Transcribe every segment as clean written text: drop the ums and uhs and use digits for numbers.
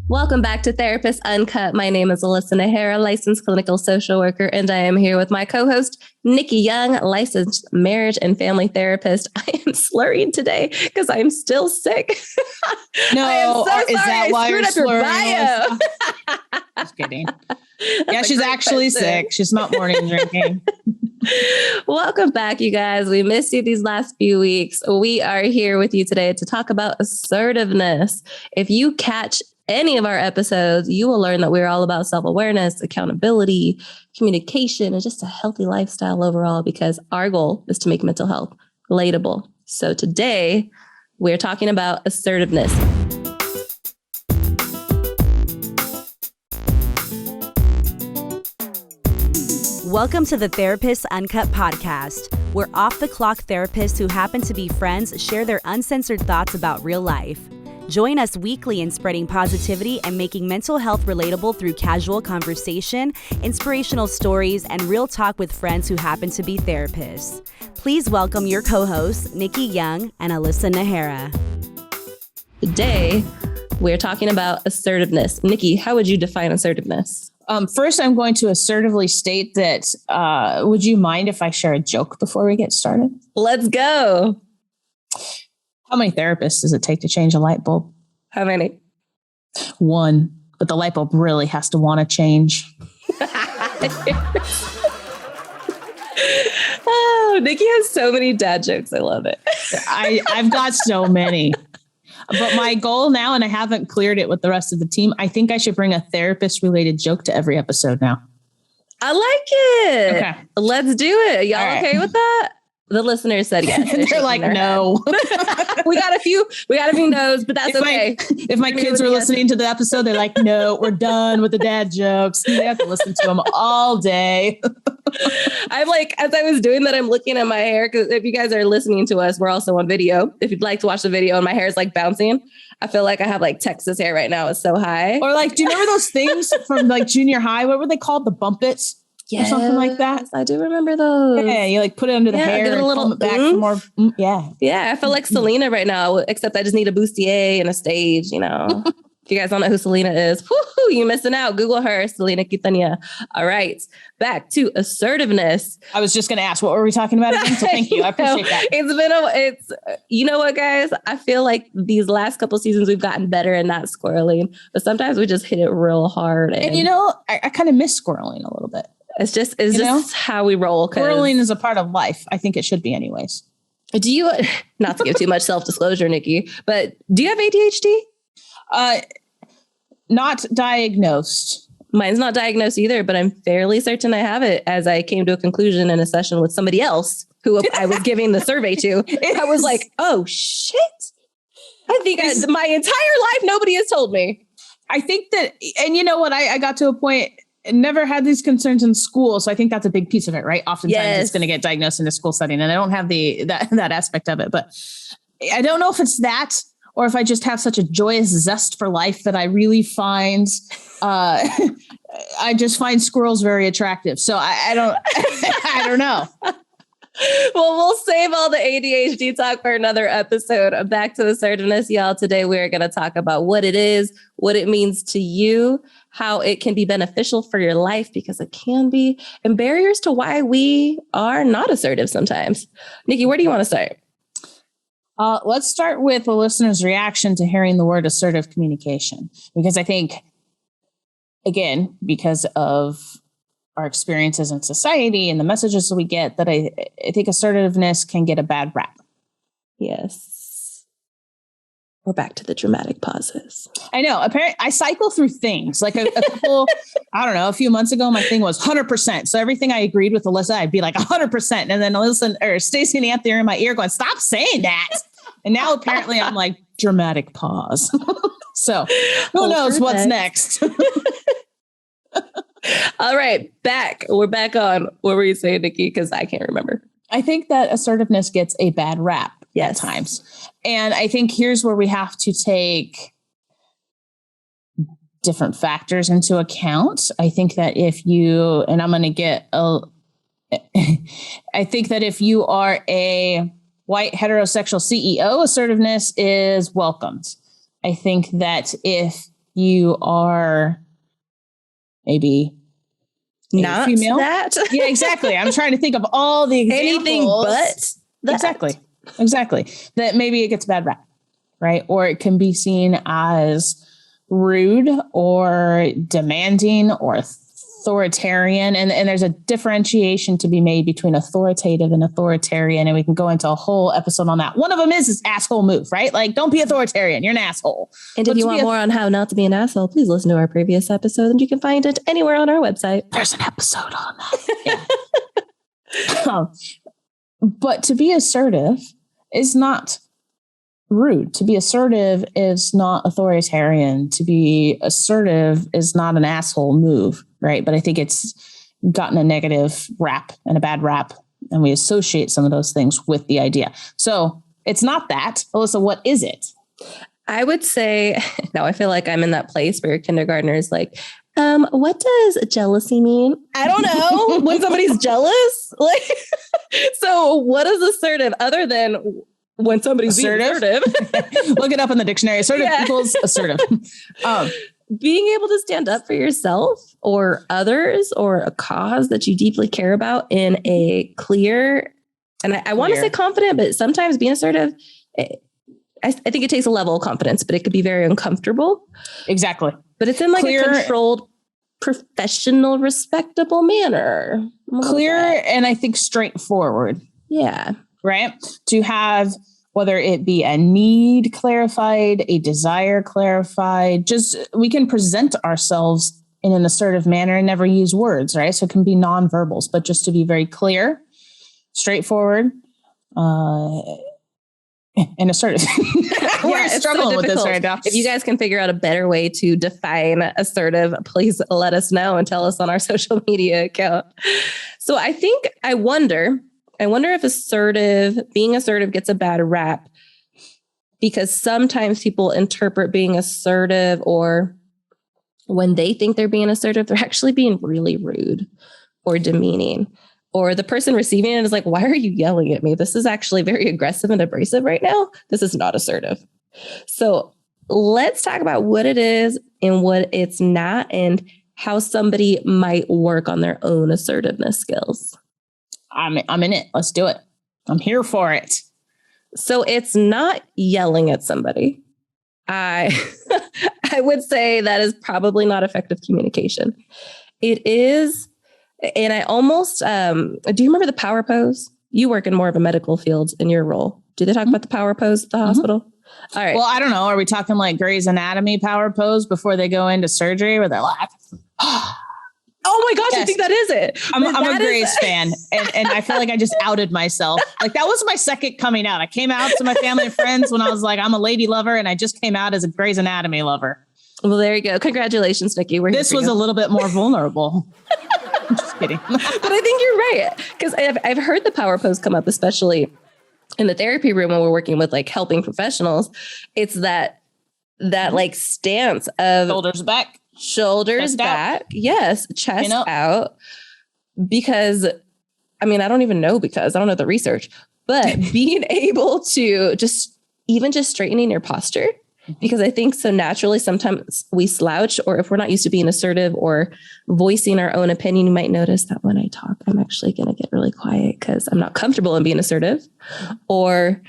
Welcome back to Therapists Uncut. My name is Alyssa Najera, licensed clinical social worker, and I am here with my co-host, Nikki Young, licensed marriage and family therapist. I am slurring today because I'm still sick. No, I am so sorry. Is that why you're slurring? Just kidding. Yeah, she's actually sick. She's not morning drinking. Welcome back, you guys. We missed you these last few weeks. We are here with you today to talk about assertiveness. If you catch any of our episodes, you will learn that we're all about self-awareness, accountability, communication, and just a healthy lifestyle overall, because our goal is to make mental health relatable. So today, we're talking about assertiveness. Welcome to the Therapists Uncut Podcast, where off-the-clock therapists who happen to be friends share their uncensored thoughts about real life. Join us weekly in spreading positivity and making mental health relatable through casual conversation, inspirational stories, and real talk with friends who happen to be therapists. Please welcome your co-hosts, Nikki Young and Alyssa Najera. Today, we're talking about assertiveness. Nikki, how would you define assertiveness? First, I'm going to assertively state that, would you mind if I share a joke before we get started? Let's go. How many therapists does it take to change a light bulb? How many? One, but the light bulb really has to want to change. Oh, Nikki has so many dad jokes. I love it. I've got so many. But my goal now, and I haven't cleared it with the rest of the team, I think I should bring a therapist-related joke to every episode now. I like it. Okay. Let's do it. Y'all All okay with that? The listeners said yes. They're like, no. we got a few no's, but that's okay. If my kids were listening to the episode, they're like, no, we're done with the dad jokes. They have to listen to them all day. I'm like, as I was doing that, I'm looking at my hair, because if you guys are listening to us, we're also on video. If you'd like to watch the video, and my hair is like bouncing. I feel like I have like Texas hair right now. It's so high. Or like, do you remember those things from like junior high? What were they called? The bumpets? Yes, or something like that. I do remember those. Yeah, you like put it under the hair give it a little back for more. Yeah. Yeah, I feel like Selena right now, except I just need a bustier and a stage, you know. If you guys don't know who Selena is, you're missing out. Google her, Selena Quintanilla. All right, back to assertiveness. I was just going to ask, what were we talking about again? So thank you. I appreciate that. You know what, guys? I feel like these last couple seasons we've gotten better and not squirreling, but sometimes we just hit it real hard. And you know, I kind of miss squirreling a little bit. It's just how we roll. Squirreling is a part of life. I think it should be anyways. Do you, not to give too much self-disclosure, Nikki, but do you have ADHD? Not diagnosed. Mine's not diagnosed either, but I'm fairly certain I have it, as I came to a conclusion in a session with somebody else who I was giving the survey to. I was like, oh, shit. I think my entire life, nobody has told me. I think that, and you know what, I got to a point, never had these concerns in school. So I think that's a big piece of it, right? Oftentimes it's going to get diagnosed in a school setting, and I don't have that aspect of it, but I don't know if it's that, or if I just have such a joyous zest for life that I really find, I just find squirrels very attractive. So I don't, I don't know. Well, we'll save all the ADHD talk for another episode. Back to assertiveness, y'all. Today, we're going to talk about what it is, what it means to you, how it can be beneficial for your life, because it can be, and barriers to why we are not assertive sometimes. Nikki, where do you want to start? Let's start with the listener's reaction to hearing the word assertive communication, because I think, again, because of our experiences in society and the messages that we get, that I think assertiveness can get a bad rap. Yes. We're back to the dramatic pauses. I know. Apparently, I cycle through things like a couple, I don't know, a few months ago, my thing was 100%. So everything I agreed with Alyssa, I'd be like 100%. And then Alyssa or Stacey and Anthony are in my ear going, stop saying that. And now apparently I'm like, dramatic pause. So who knows what's next? All right, we're back on. What were you saying, Nikki? Because I can't remember. I think that assertiveness gets a bad rap at times. And I think here's where we have to take different factors into account. I think that if you, and I'm going to get I think that if you are a white heterosexual CEO, assertiveness is welcomed. I think that if you are maybe not female. That. Yeah, exactly. I'm trying to think of all the examples. Anything but that. Exactly. That maybe it gets a bad rap, right? Or it can be seen as rude or demanding or authoritarian. And there's a differentiation to be made between authoritative and authoritarian. And we can go into a whole episode on that. One of them is asshole move, right? Like, don't be authoritarian. You're an asshole. And if you want more on how not to be an asshole, please listen to our previous episode, and you can find it anywhere on our website. There's an episode on that. Yeah. But to be assertive is not rude. To be assertive is not authoritarian. To be assertive is not an asshole move, right? But I think it's gotten a negative rap and a bad rap, and we associate some of those things with the idea. So it's not that. Alyssa, what is it? I would say, now I feel like I'm in that place where your kindergartner is like, what does jealousy mean? I don't know. When somebody's jealous? Like, so what is assertive other than when somebody's assertive? Look it up in the dictionary. Assertive equals assertive. Being able to stand up for yourself or others or a cause that you deeply care about in a clear, and I want to say confident, but sometimes being assertive, I think it takes a level of confidence, but it could be very uncomfortable. Exactly. But it's in like a controlled, professional, respectable manner. Clear and I think straightforward. Yeah. Right? To have, whether it be a need clarified, a desire clarified, just we can present ourselves in an assertive manner and never use words, right? So it can be nonverbals, but just to be very clear, straightforward, and assertive. We're struggling with this right now. If you guys can figure out a better way to define assertive, please let us know and tell us on our social media account. So I wonder if being assertive gets a bad rap because sometimes people interpret being assertive, or when they think they're being assertive, they're actually being really rude or demeaning. Or the person receiving it is like, why are you yelling at me? This is actually very aggressive and abrasive right now. This is not assertive. So let's talk about what it is and what it's not, and how somebody might work on their own assertiveness skills. I'm in it. Let's do it. I'm here for it. So it's not yelling at somebody. I would say that is probably not effective communication. It is. And I almost, do you remember the power pose? You work in more of a medical field in your role. Do they talk about the power pose at the hospital? All right. Well, I don't know. Are we talking like Grey's Anatomy power pose before they go into surgery where they're like, oh my gosh, yes. I think that is it. I'm a Grey's fan. And I feel like I just outed myself. Like that was my second coming out. I came out to my family and friends when I was like, I'm a lady lover. And I just came out as a Grey's Anatomy lover. Well, there you go. Congratulations, Nikki. This was a little bit more vulnerable. I'm just kidding. But I think you're right. Because I've heard the power pose come up, especially in the therapy room when we're working with like helping professionals. It's that like stance of shoulders back. Chest back. Out. Yes. Chest out. Because I don't even know because I don't know the research, but being able to just straightening your posture. Because I think so naturally, sometimes we slouch, or if we're not used to being assertive or voicing our own opinion, you might notice that when I talk, I'm actually going to get really quiet because I'm not comfortable in being assertive, or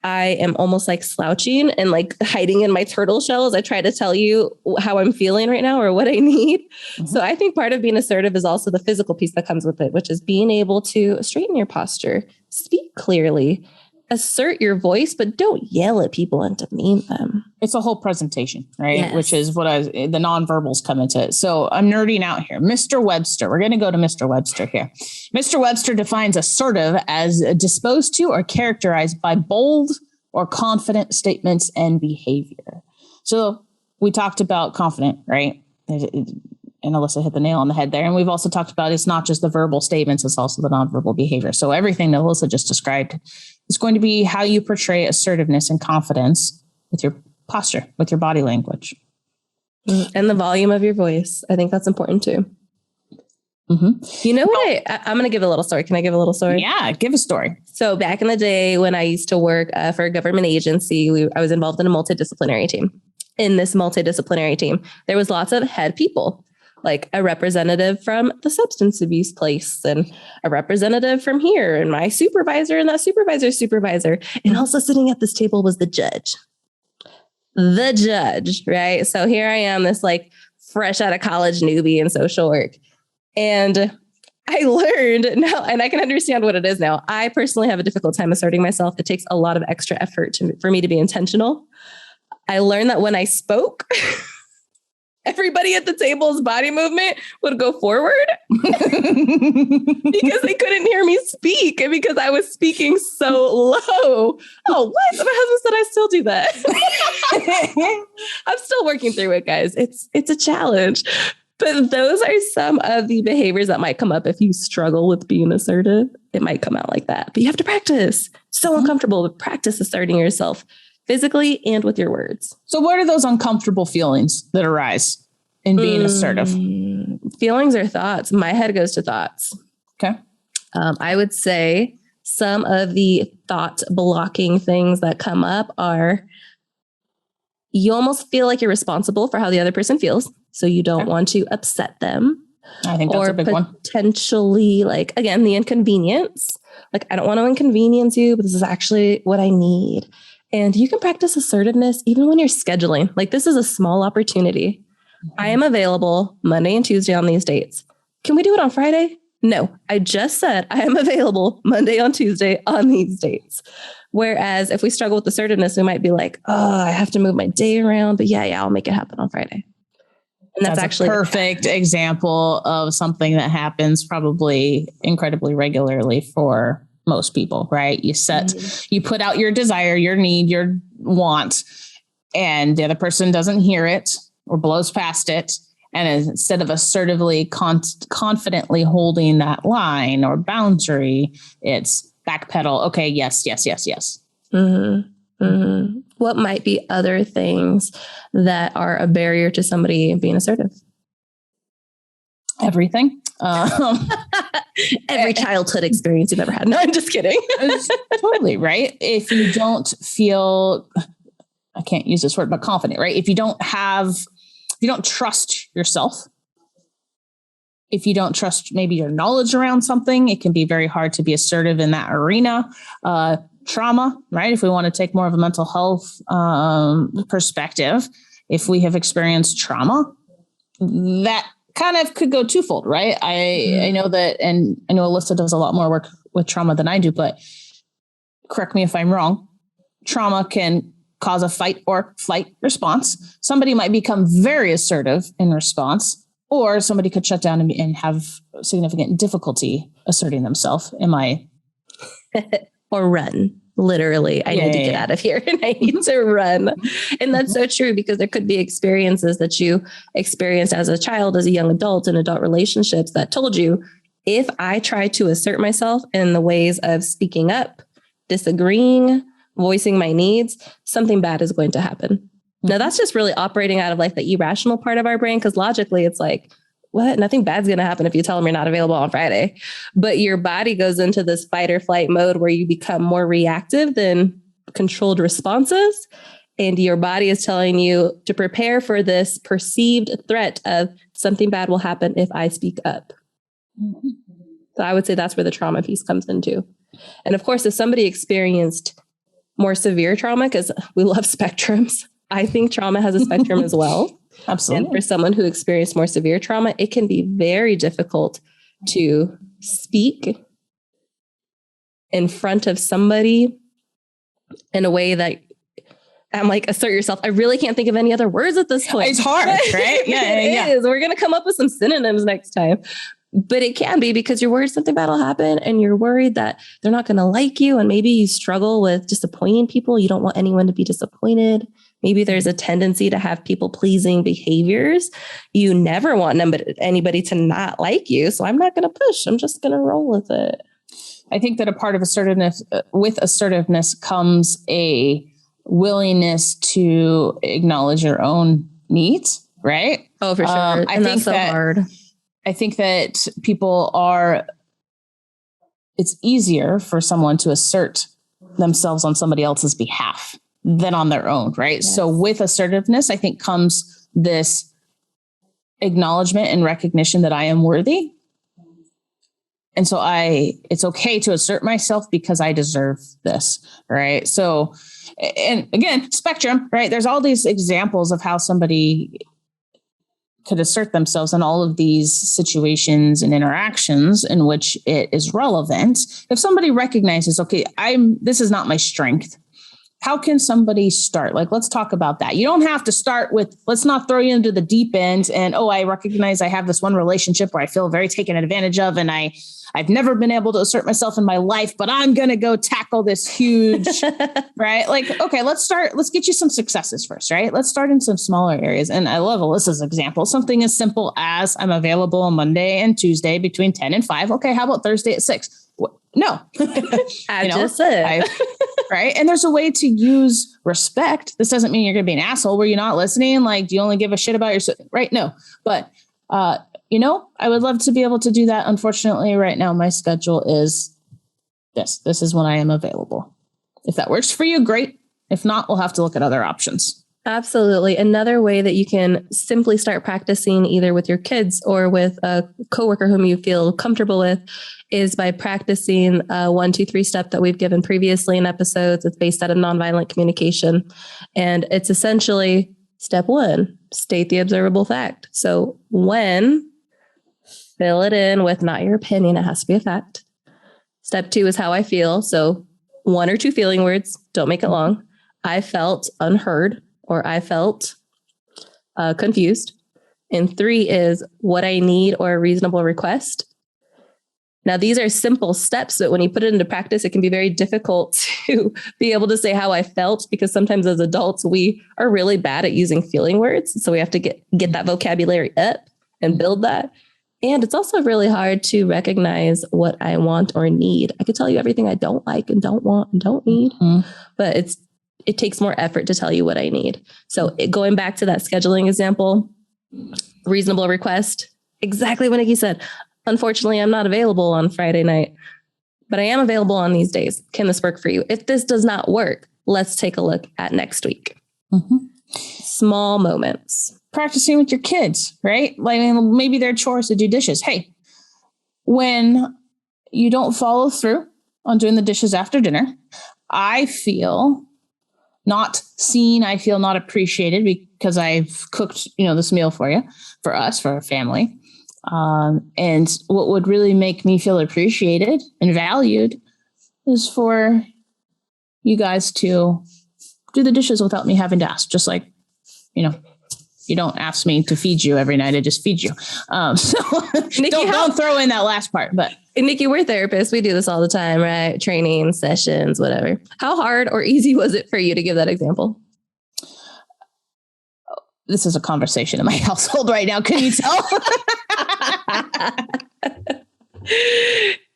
I am almost like slouching and like hiding in my turtle shell as I try to tell you how I'm feeling right now or what I need. Mm-hmm. So I think part of being assertive is also the physical piece that comes with it, which is being able to straighten your posture, speak clearly, assert your voice, but don't yell at people and demean them. It's a whole presentation, right? Yes. Which is what the nonverbals come into it. So I'm nerding out here. Mr. Webster, we're going to go to Mr. Webster here. Mr. Webster defines assertive as disposed to or characterized by bold or confident statements and behavior. So we talked about confident, right? And Alyssa hit the nail on the head there. And we've also talked about it's not just the verbal statements, it's also the nonverbal behavior. So everything that Alyssa just described is going to be how you portray assertiveness and confidence with your posture, with your body language. And the volume of your voice. I think that's important too. Mm-hmm. You know what? I'm going to give a little story. Can I give a little story? Yeah, give a story. So back in the day when I used to work for a government agency, I was involved in a multidisciplinary team. in this multidisciplinary team. There was lots of head people, like a representative from the substance abuse place and a representative from here and my supervisor and that supervisor's supervisor. And also sitting at this table was the judge. The judge, right? So here I am, this like fresh out of college newbie in social work. And I learned now, and I can understand what it is now. I personally have a difficult time asserting myself. It takes a lot of extra effort for me to be intentional. I learned that when I spoke, everybody at the table's body movement would go forward because they couldn't hear me speak and because I was speaking so low. Oh, what? My husband said I still do that. I'm still working through it, guys. It's a challenge. But those are some of the behaviors that might come up if you struggle with being assertive. It might come out like that. But you have to practice. So uncomfortable, but practice asserting yourself physically and with your words. So what are those uncomfortable feelings that arise in being assertive? Feelings or thoughts? My head goes to thoughts. Okay. I would say some of the thought blocking things that come up are you almost feel like you're responsible for how the other person feels. So you don't want to upset them. I think that's a big one. Potentially, like, again, the inconvenience. Like, I don't want to inconvenience you, but this is actually what I need. And you can practice assertiveness even when you're scheduling. Like, this is a small opportunity. I am available Monday and Tuesday on these dates. Can we do it on Friday? No, I just said I am available Monday and Tuesday on these dates. Whereas if we struggle with assertiveness, we might be like, oh, I have to move my day around. But yeah, I'll make it happen on Friday. And that's actually a perfect example of something that happens probably incredibly regularly for most people, right? You put out your desire, your need, your want, and the other person doesn't hear it or blows past it. And instead of assertively, confidently holding that line or boundary, it's backpedal. Okay, yes. Mm-hmm. Mm-hmm. What might be other things that are a barrier to somebody being assertive? Everything. Every childhood experience you've ever had. No, I'm just kidding. Totally, right? If you don't feel, I can't use this word, but confident, right? If you don't trust yourself, if you don't trust maybe your knowledge around something, it can be very hard to be assertive in that arena. Trauma, right? If we want to take more of a mental health perspective, if we have experienced trauma, that kind of could go twofold, right? I know that, and I know Alyssa does a lot more work with trauma than I do, but correct me if I'm wrong. Trauma can cause a fight or flight response. Somebody might become very assertive in response, or somebody could shut down and have significant difficulty asserting themselves. Or run. Literally, I need to get out of here and I need to run. And that's so true because there could be experiences that you experienced as a child, as a young adult in adult relationships that told you, if I try to assert myself in the ways of speaking up, disagreeing, voicing my needs, something bad is going to happen. Now, that's just really operating out of like the irrational part of our brain, because logically it's like, what? Nothing bad's going to happen if you tell them you're not available on Friday. But your body goes into this fight or flight mode where you become more reactive than controlled responses. And your body is telling you to prepare for this perceived threat of something bad will happen if I speak up. Mm-hmm. So I would say that's where the trauma piece comes into. And of course, if somebody experienced more severe trauma, because we love spectrums, I think trauma has a spectrum as well. Absolutely. And for someone who experienced more severe trauma, it can be very difficult to speak in front of somebody in a way that I'm like, assert yourself. I really can't think of any other words at this point. It's hard, right? It is. We're going to come up with some synonyms next time. But it can be because you're worried something bad will happen and you're worried that they're not going to like you. And maybe you struggle with disappointing people. You don't want anyone to be disappointed. Maybe there's a tendency to have people pleasing behaviors. You never want anybody to not like you. So I'm not going to push. I'm just going to roll with it. I think that a part of assertiveness, with assertiveness comes a willingness to acknowledge your own needs, right? Oh, for sure. And that's so hard. I think that it's easier for someone to assert themselves on somebody else's behalf. than on their own, right? Yes. So with assertiveness, I think comes this acknowledgement and recognition that I am worthy. And so it's okay to assert myself because I deserve this, right? So, and again, spectrum, right? There's all these examples of how somebody could assert themselves in all of these situations and interactions in which it is relevant. If somebody recognizes, okay, this is not my strength. How can somebody start? Like, let's talk about that. You don't have to start with, let's not throw you into the deep end. And, I recognize I have this one relationship where I feel very taken advantage of. And I've never been able to assert myself in my life, but I'm going to go tackle this huge, right? Like, okay, let's get you some successes first, right? Let's start in some smaller areas. And I love Alyssa's example. Something as simple as I'm available on Monday and Tuesday between 10 and 5. Okay, how about Thursday at 6? No. I just said. Right. And there's a way to use respect. This doesn't mean you're going to be an asshole where you're not listening. Like, do you only give a shit about yourself? Right. No. But, I would love to be able to do that. Unfortunately, right now, my schedule is this. This is when I am available. If that works for you, great. If not, we'll have to look at other options. Absolutely. Another way that you can simply start practicing either with your kids or with a coworker whom you feel comfortable with is by practicing a 1, 2, 3 step that we've given previously in episodes. It's based out of nonviolent communication. And it's essentially step 1, state the observable fact. So when, fill it in with not your opinion, it has to be a fact. Step 2 is how I feel. So 1 or 2 feeling words, don't make it long. I felt unheard, or I felt confused. And 3 is what I need or a reasonable request. Now, these are simple steps, but when you put it into practice, it can be very difficult to be able to say how I felt, because sometimes as adults, we are really bad at using feeling words. So we have to get that vocabulary up and build that. And it's also really hard to recognize what I want or need. I could tell you everything I don't like and don't want and don't need, but it takes more effort to tell you what I need. So going back to that scheduling example, reasonable request, exactly what Nikki said. Unfortunately, I'm not available on Friday night, but I am available on these days. Can this work for you? If this does not work, let's take a look at next week. Small moments. Practicing with your kids, right? Like maybe their chores to do dishes. Hey, when you don't follow through on doing the dishes after dinner, I feel not seen. I feel not appreciated because I've cooked, this meal for you, for us, for our family. And what would really make me feel appreciated and valued is for you guys to do the dishes without me having to ask. Just like, you don't ask me to feed you every night. I just feed you. So Nikki, don't throw in that last part. But Nikki, we're therapists. We do this all the time, right? Training sessions, whatever. How hard or easy was it for you to give that example? This is a conversation in my household right now. Can you tell?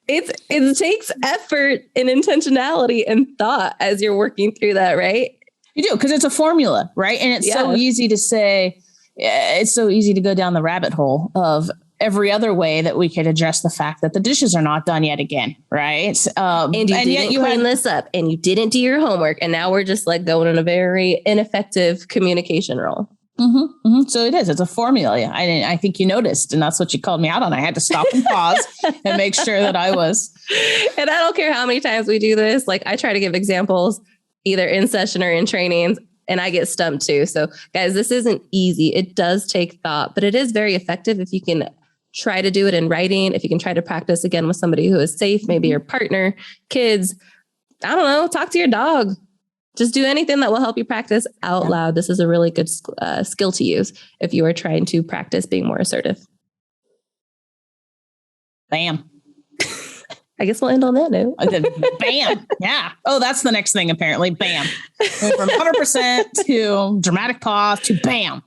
It takes effort and intentionality and thought as you're working through that, right? You do, because it's a formula, right? And it's so easy to say, it's so easy to go down the rabbit hole of every other way that we could address the fact that the dishes are not done yet again, right? And you didn't clean this up, and you didn't do your homework, and now we're just like going in a very ineffective communication role. So it's a formula. I think you noticed, and that's what you called me out on. I had to stop and pause and make sure that I was. And I don't care how many times we do this. Like, I try to give examples either in session or in trainings, and I get stumped too. So guys, this isn't easy. It does take thought, but it is very effective if you can try to do it in writing. If you can try to practice again with somebody who is safe, maybe your partner, kids, I don't know, talk to your dog. Just do anything that will help you practice out loud. This is a really good skill to use if you are trying to practice being more assertive. Bam. I guess we'll end on that note. Bam. Yeah. Oh, that's the next thing, apparently. Bam. From 100% to dramatic pause to bam.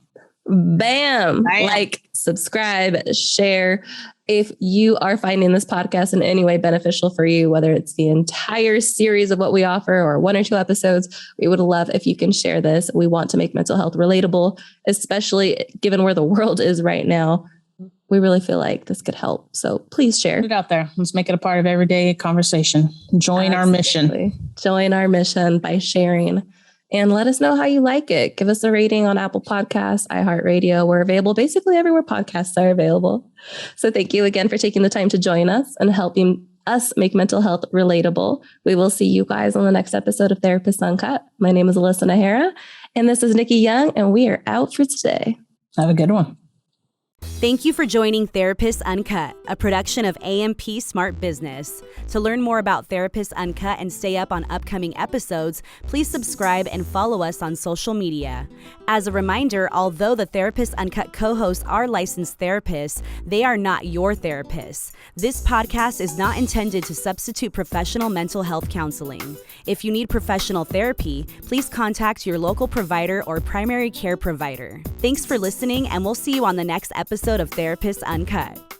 Bam. Like, subscribe, share. If you are finding this podcast in any way beneficial for you, whether it's the entire series of what we offer or 1 or 2 episodes, we would love if you can share this. We want to make mental health relatable, especially given where the world is right now. We really feel like this could help. So please share. Put it out there. Let's make it a part of everyday conversation. Join our mission. Join our mission by sharing. And let us know how you like it. Give us a rating on Apple Podcasts, iHeartRadio. We're available basically everywhere podcasts are available. So thank you again for taking the time to join us and helping us make mental health relatable. We will see you guys on the next episode of Therapists Uncut. My name is Alyssa Najera, and this is Nikki Young, and we are out for today. Have a good one. Thank you for joining Therapists Uncut, a production of AMP Smart Business. To learn more about Therapists Uncut and stay up on upcoming episodes, please subscribe and follow us on social media. As a reminder, although the Therapists Uncut co-hosts are licensed therapists, they are not your therapists. This podcast is not intended to substitute professional mental health counseling. If you need professional therapy, please contact your local provider or primary care provider. Thanks for listening, and we'll see you on the next episode of Therapists Uncut.